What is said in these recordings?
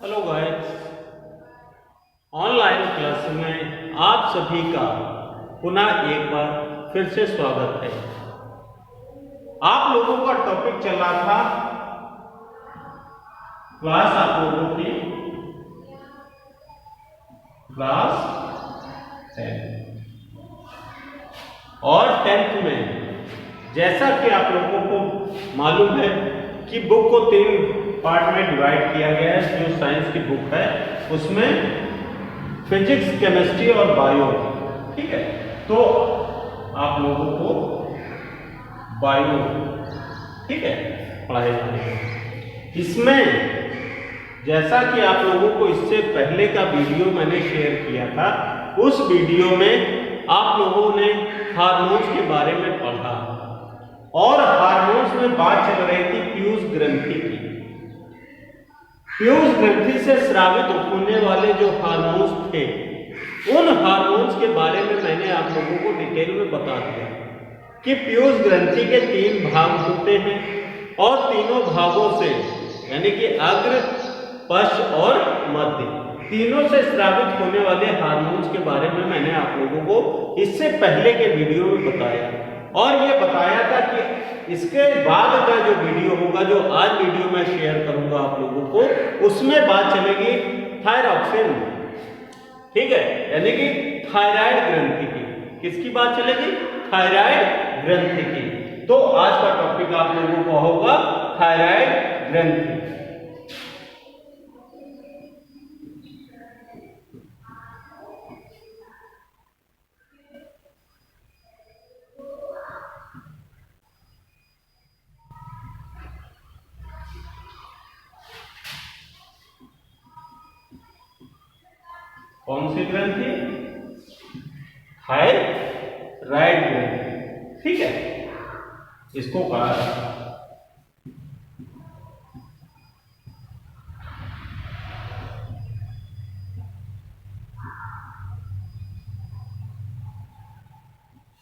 Hello guys, online class में आप सभी का पुनः एक बार फिर से स्वागत है। आप लोगों का टॉपिक चल रहा था क्लास आप लोगों की क्लास 10 और 10th में जैसा कि आप लोगों को मालूम है कि बुक को 3 पार्ट में डिवाइड किया गया है। जो साइंस की बुक है उसमें फिजिक्स, केमिस्ट्री और बायो, ठीक है। तो आप लोगों को बायो, ठीक है, पढ़ाई जाएगी। इसमें जैसा कि आप लोगों को इससे पहले का वीडियो मैंने शेयर किया था, उस वीडियो में आप लोगों ने हार्मोन्स के बारे में पढ़ा और हार्मोन्स में बात चल रही थी पीयूष ग्रंथि की। पीयूष ग्रंथि से स्रावित होने वाले जो हार्मोन्स थे, उन हार्मोन्स के बारे में मैंने आप लोगों को डिटेल में बता दिया कि पीयूष ग्रंथि के 3 भाग होते हैं और तीनों भागों से यानी कि अग्र, पश्च और मध्य, तीनों से स्रावित होने वाले हार्मोन्स के बारे में मैंने आप लोगों को इससे पहले के वीडियो में बताया और ये बताया था कि इसके बाद का जो वीडियो होगा, जो आज वीडियो मैं शेयर करूंगा आप लोगों को, उसमें बात चलेगी थायरॉक्सिन, ठीक है, यानी कि थायराइड ग्रंथि की। किसकी बात चलेगी? थायराइड ग्रंथि की। तो आज का टॉपिक आप लोगों को होगा थायराइड ग्रंथि। कौन सी ग्रंथि? थायराइड ग्रंथि, ठीक है। इसको कहा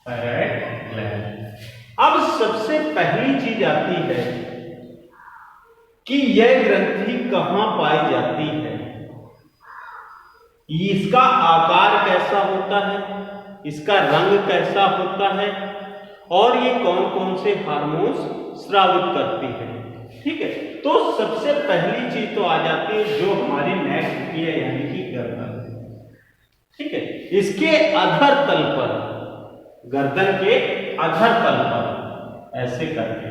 थायराइड ग्लैंड। अब सबसे पहली चीज आती है कि यह ग्रंथि कहां पाई जाती है, इसका आकार कैसा होता है, इसका रंग कैसा होता है और ये कौन कौन से हार्मोन्स स्रावित करती है, ठीक है। तो सबसे पहली चीज तो आ जाती है जो हमारी नेक होती है, यानी कि गर्दन, ठीक है। इसके अधर तल पर, गर्दन के अधर तल पर ऐसे करके,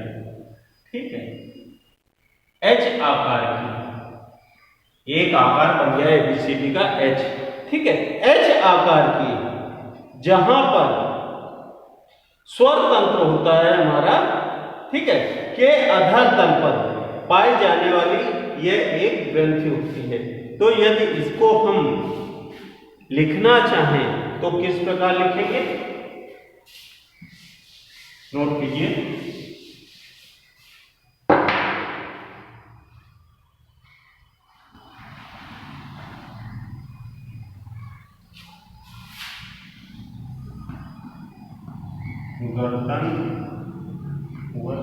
ठीक है, एच आकार की, एक आकार बन गया एबीसीडी का एच, ठीक है। एच आकार की जहां पर स्वर तंत्र होता है हमारा, ठीक है, के अधर तल पर पाई जाने वाली यह एक ग्रंथि होती है। तो यदि इसको हम लिखना चाहें तो किस प्रकार लिखेंगे? नोट कीजिए। गर्दन व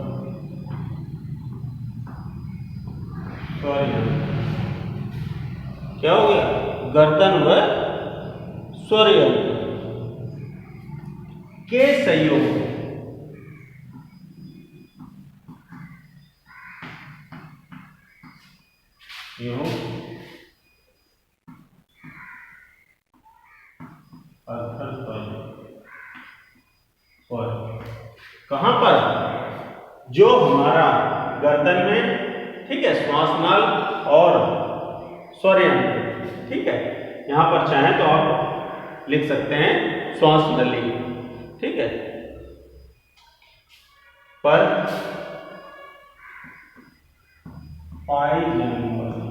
स्वरयंत्र, क्या हो गया? गर्दन व स्वरयंत्र के संयोग और कहां पर? जो हमारा गर्दन में, ठीक है, श्वासनाल और स्वरयंत्र, ठीक है। यहां पर चाहें तो आप लिख सकते हैं श्वास नली, ठीक है, पर पाई जाने वाली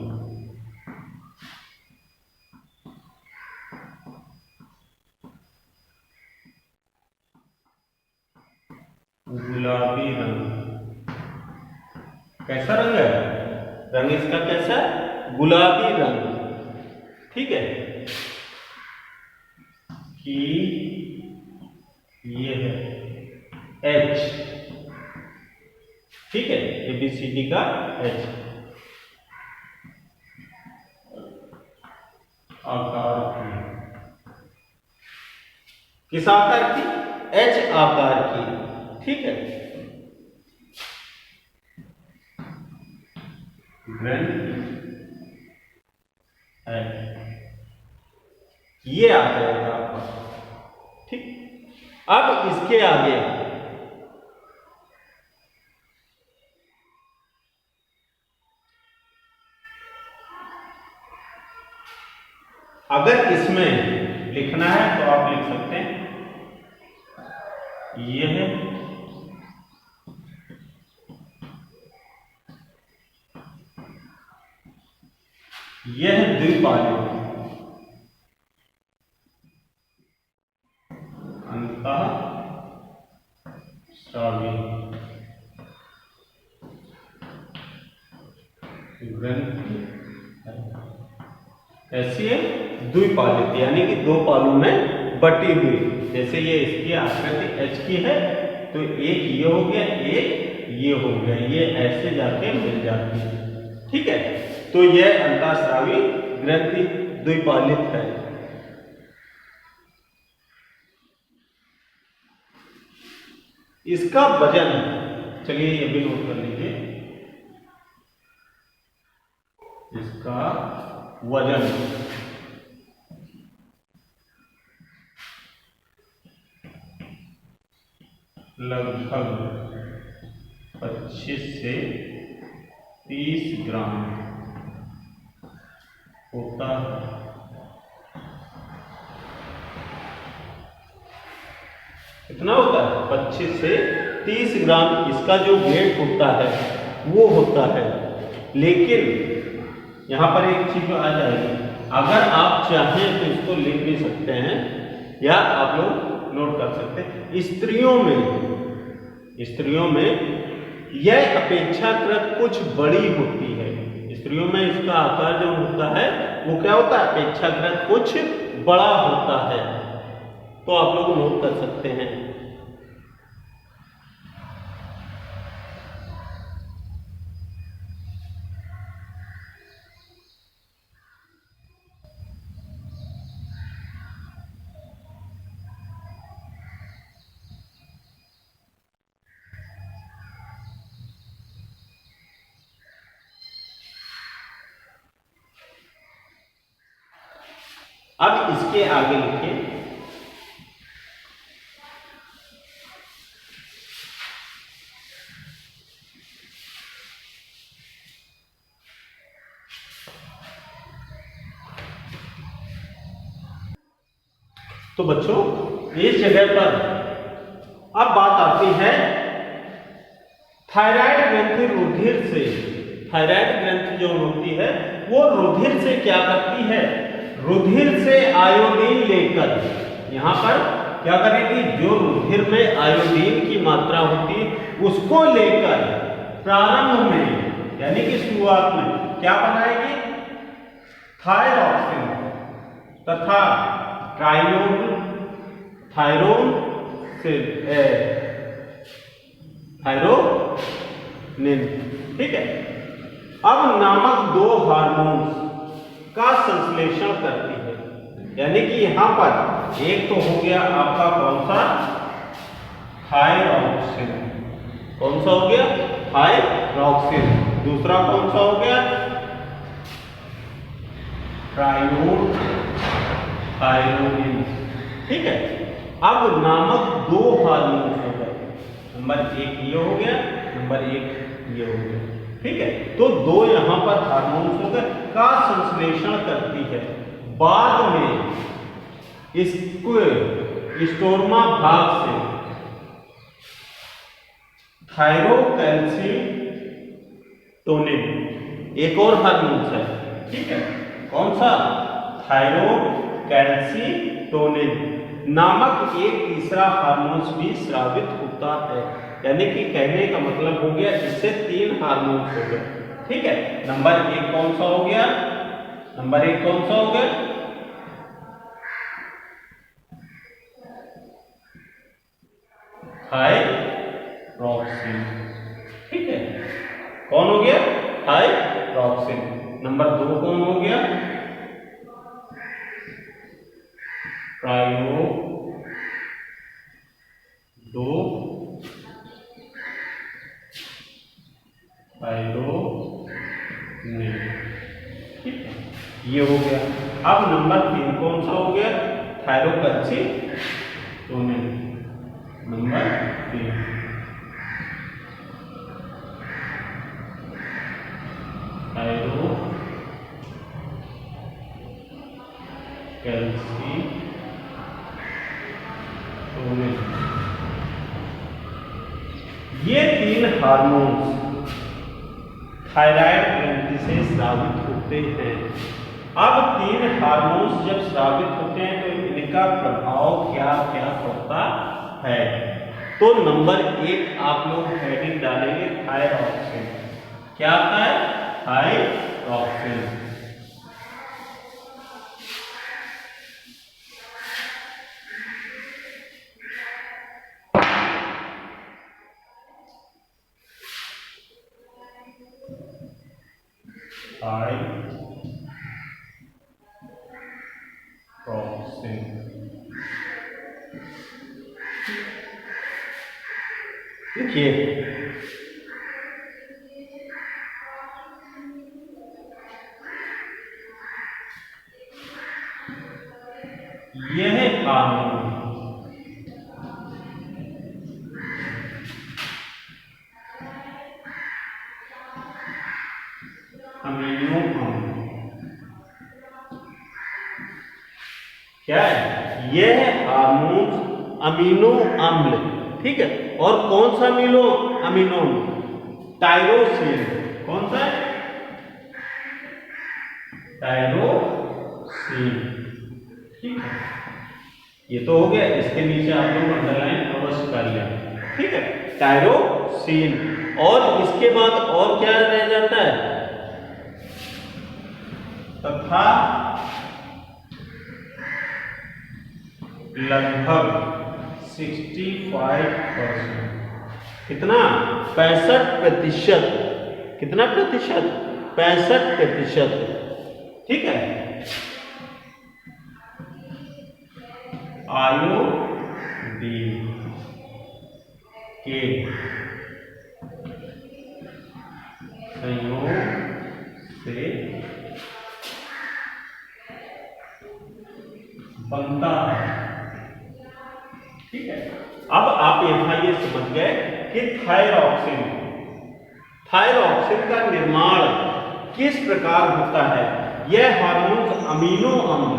गुलाबी रंग, कैसा रंग है? रंग इसका कैसा है? गुलाबी रंग, ठीक है। कि ये है एच, ठीक है, एबीसीडी का एच। आकार की, किस आकार की? एच आकार की, ठीक है। ग्रंथि है, ये आ जाएगा आपका, ठीक। अब इसके आगे अगर इसमें लिखना है तो आप लिख सकते हैं यह द्विपालित अंतःस्रावी ग्रंथि ऐसी है, द्विपालित यानी कि दो पालों में बटी हुई। जैसे ये इसकी आकृति एच की है तो एक ये हो गया, एक ये हो गया, ये ऐसे जाके मिल जाती है, ठीक है। तो यह अंतःस्रावी ग्रंथि द्विपालित है। इसका वजन, चलिए ये भी नोट कर लीजिए, इसका वजन लगभग 25 से 30 ग्राम होता है। कितना होता है? 25 से 30 ग्राम इसका जो वेट होता है वो होता है। लेकिन यहां पर एक चीज आ जाएगी, अगर आप चाहें तो इसको लिख भी सकते हैं या आप लोग नोट कर सकते हैं। स्त्रियों में यह अपेक्षाकृत कुछ बड़ी होती है। स्त्रियों में इसका आकार जो होता है वो क्या होता है? अपेक्षाकृत कुछ बड़ा होता है। तो आप लोग नोट कर सकते हैं। अब इसके आगे लिखिए तो बच्चों इस जगह पर अब बात आती है थायराइड ग्रंथि रुधिर से। थायराइड ग्रंथि जो होती है वो रुधिर से क्या करती है? रुधिर से आयोडीन लेकर, यहां पर क्या करेगी? जो रुधिर में आयोडीन की मात्रा होती है उसको लेकर प्रारंभ में यानी कि शुरुआत में क्या बनाएगी? थायरॉक्सिन तथा थायरोन से थायरोनिन, ठीक है। अब नामक दो हार्मोन्स का संश्लेषण करती है, यानी कि यहां पर एक तो हो गया आपका कौन सा? थायरॉक्सिन। कौन सा हो गया? थायरॉक्सिन। दूसरा कौन सा हो गया? थायरोनिन, ठीक है। अब नामक दो हार्मोन्स हो गए, नंबर एक ये हो गया, नंबर एक ये हो गया, ठीक है। तो दो यहां पर हार्मोन्स हो गए का संश्लेषण करती है। बाद में इसको स्टोरमा भाग से थायरोकैल्सिटोनिन एक और हार्मोन्स है, ठीक है। कौन सा? थायरोकैल्सिटोनिन नामक एक तीसरा हार्मोन्स भी स्रावित होता है। यानी कि कहने का मतलब हो गया इससे 3 हार्मोन्स हो गए, ठीक है। नंबर एक कौन सा हो गया? नंबर एक कौन सा हो गया? थायरॉक्सिन, ठीक है। कौन हो गया? थायरॉक्सिन। नंबर दो कौन हो गया? ट्रायो दो थायरोनिन। ठीक है, ये हो गया। अब नंबर 3 कौन सा हो गया? थायरोकैल्सिटोनिन। Number 3 thyrocalcitonin. ये 3 हार्मोन्स थायराइड ग्रंथि से स्रावित होते हैं। अब 3 हार्मोन्स जब स्रावित होते हैं तो इनका प्रभाव क्या क्या पड़ता है? तो नंबर 1 आप लोग हेडिंग डालेंगे थायरॉक्सिन। क्या है? थायरॉक्सिन। थायरॉक्सिन। देखिए, यह हार्मोन अमीनो अम्ल क्या है? यह हार्मोन अमीनो अम्ल, ठीक है। और कौन सा अमीनो अम्ल? टायरोसिन। कौन सा है? टायरोसिन। ठीक है, ये तो हो गया। इसके नीचे आप लोग अंडरलाइन अवश्य कर लें। ठीक है, टायरोसिन। और इसके बाद और क्या रह जाता है? तथा लगभग 65%, कितना? 65%। कितना प्रतिशत? 65%। ठीक है, आयोडीन के संयोग से बनता है। ठीक है, अब आप यहां ये समझ गए कि थायरॉक्सिन का निर्माण किस प्रकार होता है। यह हार्मोन अमीनो अम्ल,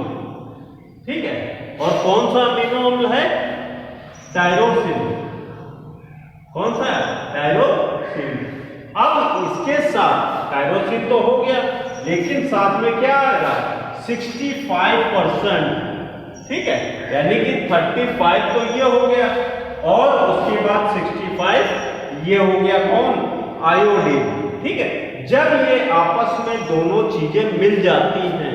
ठीक है। और कौन सा अमीनो अम्ल है? टायरोसिन। कौन सा है? टायरोसिन। अब इसके साथ टायरोसिन तो हो गया, लेकिन साथ में क्या आएगा? 65%। ठीक है, यानी कि 35 तो ये हो गया, और उसके बाद 65 ये हो गया। कौन? आयोडीन। ठीक है, जब ये आपस में दोनों चीजें मिल जाती हैं,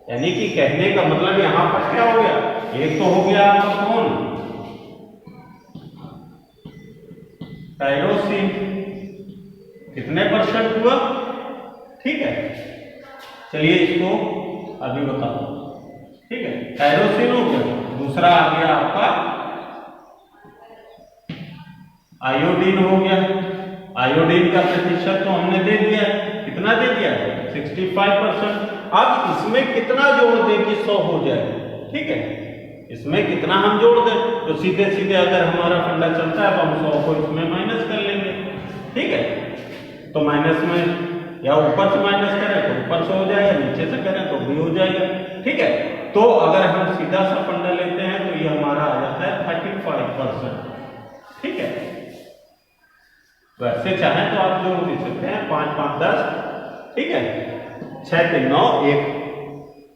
यानी कि कहने का मतलब यहां पर क्या हो गया? एक तो हो गया आपका कौन? टायरोसिन। कितने % हुआ? ठीक है, चलिए इसको अभी बताओ। ठीक है, टायरोसिन हो गया। दूसरा आ गया आपका आयोडीन हो गया। आयोडीन का प्रतिशत तो हमने दे दिया। कितना दे दिया? 65%। अब इसमें कितना जोड़ दें कि 100 हो जाए? ठीक है, इसमें कितना हम जोड़ दें तो सीधे सीधे अगर हमारा फंडा चलता है तो हम 100 को इसमें माइनस कर लेंगे। ठीक है, तो माइनस में या ऊपर से माइनस करें तो ऊपर से हो जाएगा, नीचे से करें तो भी हो जाएगा। ठीक है, तो अगर हम सीधा सा फंडा लेते हैं तो ये हमारा आ जाता है 35%। ठीक है, वैसे चाहें तो आप जोड़ भी सकते हैं, 5 5 10। ठीक है, 6 3 9 1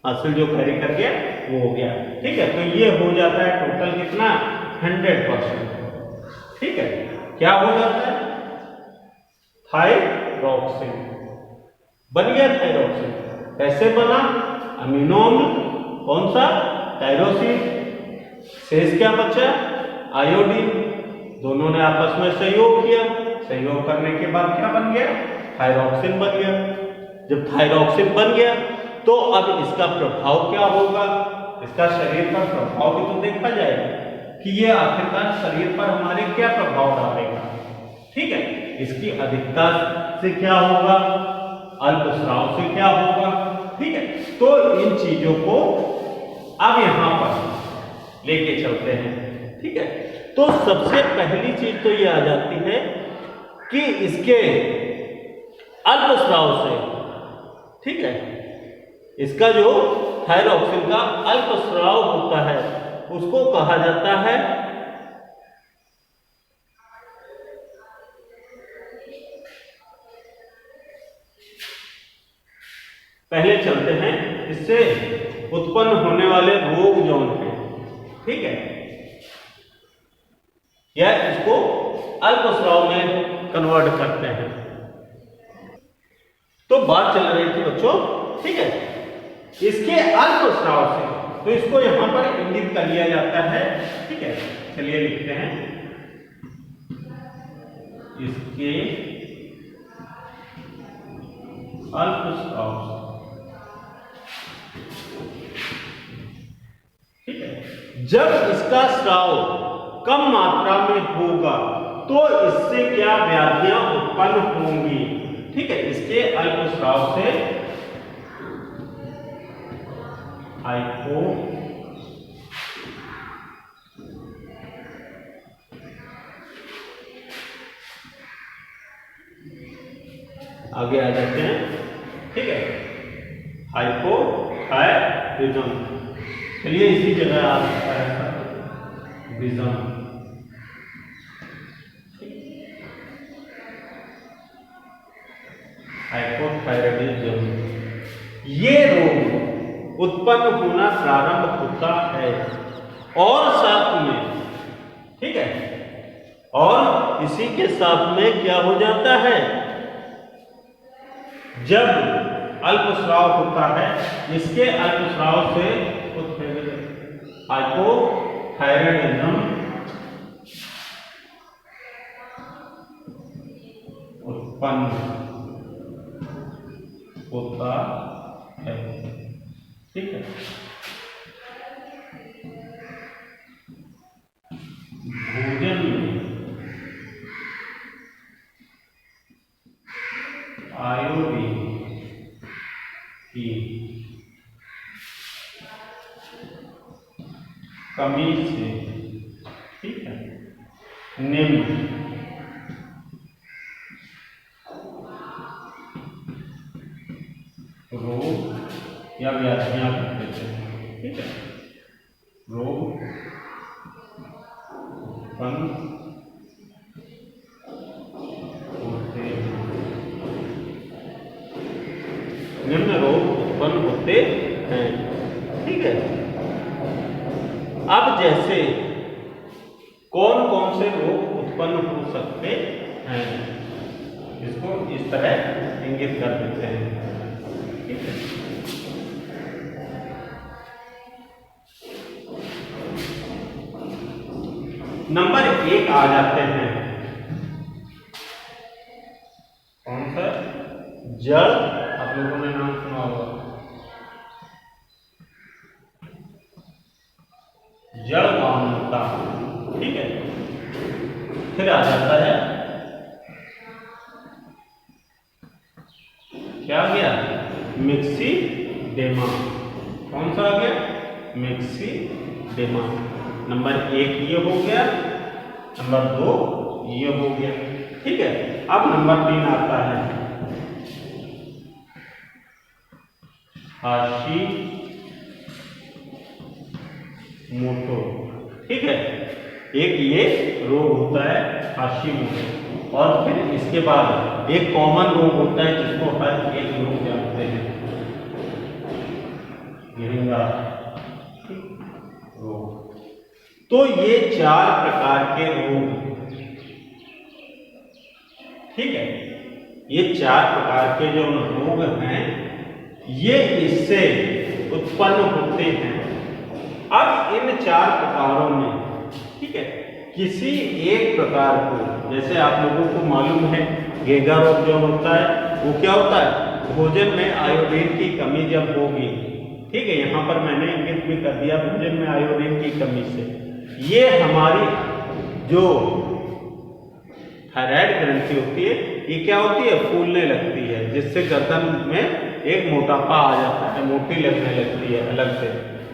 हासिल जो कैरी कर गया वो हो गया। ठीक है, तो ये हो जाता है टोटल कितना? 100%। ठीक है, क्या हो जाता है? थायरॉक्सिन बन गया। थायरॉक्सिन कैसे बना? अमीनो अम्ल। कौन सा? टायरोसिन। शेष क्या बचा? आयोडीन। दोनों ने आपस में सहयोग किया। सहयोग करने के बाद क्या बन गया? थायरॉक्सिन बन गया। जब थायरॉक्सिन बन गया तो अब इसका प्रभाव क्या होगा? इसका शरीर पर प्रभाव भी तो देखा जाएगा कि ये आखिरकार शरीर पर हमारे क्या प्रभाव डालेगा। ठीक है, इसकी अधिकता से क्या होगा, अल्पस्राव से क्या होगा। ठीक है, तो इन चीजों को अब यहां पर लेके चलते हैं। ठीक है, तो सबसे पहली चीज तो ये आ जाती है कि इसके अल्पस्राव से, ठीक है, इसका जो थायरॉक्सिन का अल्पस्राव होता है उसको कहा जाता है पहले चलते हैं इससे उत्पन्न होने वाले रोग जौन है, ठीक है, या इसको अल्पस्राव में कन्वर्ट करते हैं। तो बात चल रही थी बच्चों, ठीक है, इसके अल्पस्राव से, तो इसको यहां पर इंगित कर लिया जाता है। ठीक है, चलिए लिखते हैं इसके अल्पस्राव से। ठीक है, जब इसका स्राव कम मात्रा में होगा तो इससे क्या व्याधियां उत्पन्न होंगी। ठीक है, इसके अल्पस्राव से हाइपो आगे आ जाते हैं। ठीक है, हाइपोथायरिज्म, चलिए इसी जगह आ सकता है विजन। हाइपोथायराइडिज्म, ये रोग उत्पन्न होना प्रारंभ होता है और साथ में, ठीक है, और इसी के साथ में क्या हो जाता है, जब अल्पस्राव होता है, इसके अल्पस्राव से हाइपोथायराइडिज्म उत्पन्न होता है। ठीक है, भोजन में आयोडीन की कमी से, ठीक है, निम्न रोग या व्याधियां कहते हैं। ठीक है, रोग उत्पन्न होते, निम्न रोग उत्पन्न होते हैं। ठीक है, अब जैसे कौन कौन से रोग उत्पन्न हो सकते हैं, इसको इस तरह इंगित कर देते हैं। ठीक है, नंबर 1 आ जाते हैं, कौन सा, जड़, आप लोगों ने नाम सुना होगा, जड़ वाहनता। ठीक है, फिर आ जाता है क्या आ गया, मिक्सीडेमा। कौन सा आ गया, मिक्सीडेमा। नंबर 1 ये हो गया, नंबर 2 ये हो गया। ठीक है, अब नंबर 3 आता है हाशिमोटो। ठीक है, एक ये रोग होता है हाशिमोटो, और फिर इसके बाद एक कॉमन रोग होता है जिसको हर एक लोग जानते हैं, घेंगा रोग। तो ये 4 प्रकार के रोग, ठीक है, ये 4 प्रकार के जो रोग हैं ये इससे उत्पन्न होते हैं। अब इन 4 प्रकारों में, ठीक है, किसी एक प्रकार को, जैसे आप लोगों को मालूम है घेंगा रोग जो होता है वो क्या होता है, भोजन में आयोडीन की कमी जब होगी ठीक है, यहाँ पर मैंने इंगित भी कर दिया भोजन में आयोडीन की कमी से। ये हमारी जो थायराइड ग्रंथि होती है ये क्या होती है, फूलने लगती है, जिससे गर्दन में एक मोटापा आ जाता है, मोटी लगने लगती है अलग से।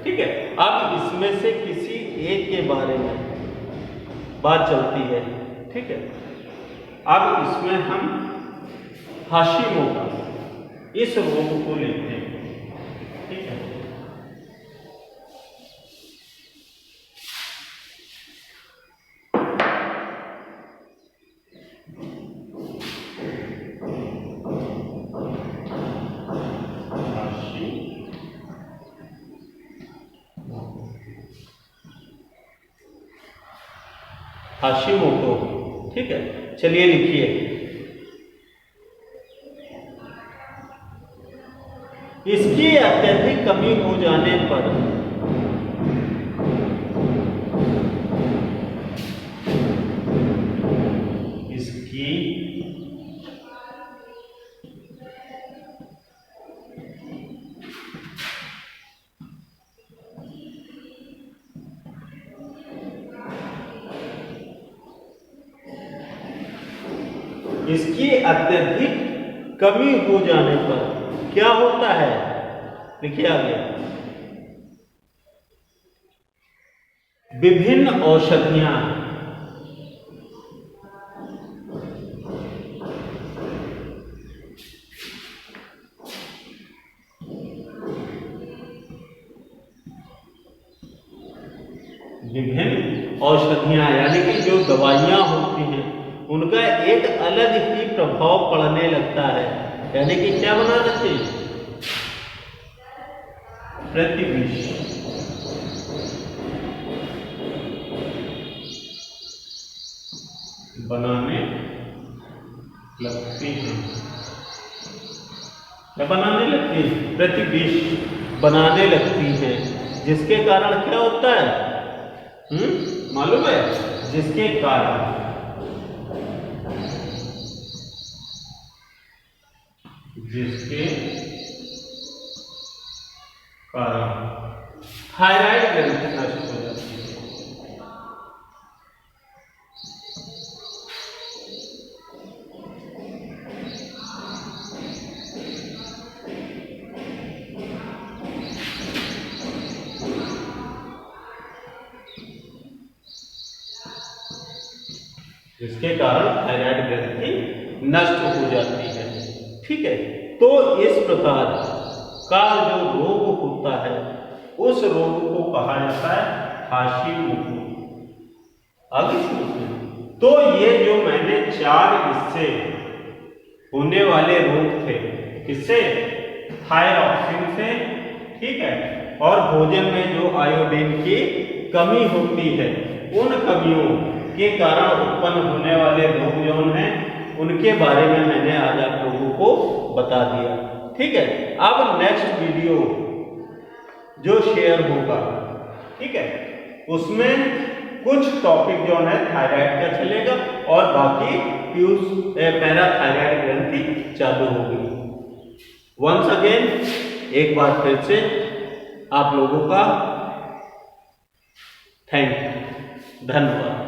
ठीक है, अब इसमें से किसी एक के बारे में बात चलती है। ठीक है, अब इसमें हम हाशिमोटो इस रोग को लेते हैं। ठीक है, हाशिमोटो। ठीक है, चलिए लिखिए, इसकी अत्यधिक कमी हो जाने पर इसकी इसकी अत्यधिक कमी हो जाने पर क्या होता है, देखिए आगे, विभिन्न औषधियां यानी कि जो दवाइयां होती हैं उनका एक अलग ही प्रभाव पड़ने लगता है, यानी कि क्या बना देते हैं, प्रतिविष बनाने लगती है, क्या बनाने लगती है, प्रतिविष बनाने लगती है, जिसके कारण क्या होता है, मालूम है, जिसके कारण थायराइड ग्रंथि नष्ट हो जाती है। जिसके कारण थायराइड ग्रंथि नष्ट हो जाती है। ठीक है, तो इस प्रकार का जो रोग होता है उस रोग को कहा जाता है हाशिमोटो। आगे समझिए, तो ये जो मैंने 4 इससे होने वाले रोग थे, किससे, थायरॉक्सिन से, ठीक है, और भोजन में जो आयोडीन की कमी होती है उन कमियों के कारण उत्पन्न होने वाले रोग जो हैं उनके बारे में मैंने आज आप लोगों को बता दिया। ठीक है, अब नेक्स्ट वीडियो जो शेयर होगा, ठीक है, उसमें कुछ टॉपिक जो है थायराइड का चलेगा और बाकी पैराथायराइड ग्रंथि चालू होगी। वंस अगेन एक बार फिर से आप लोगों का थैंक यू, धन्यवाद।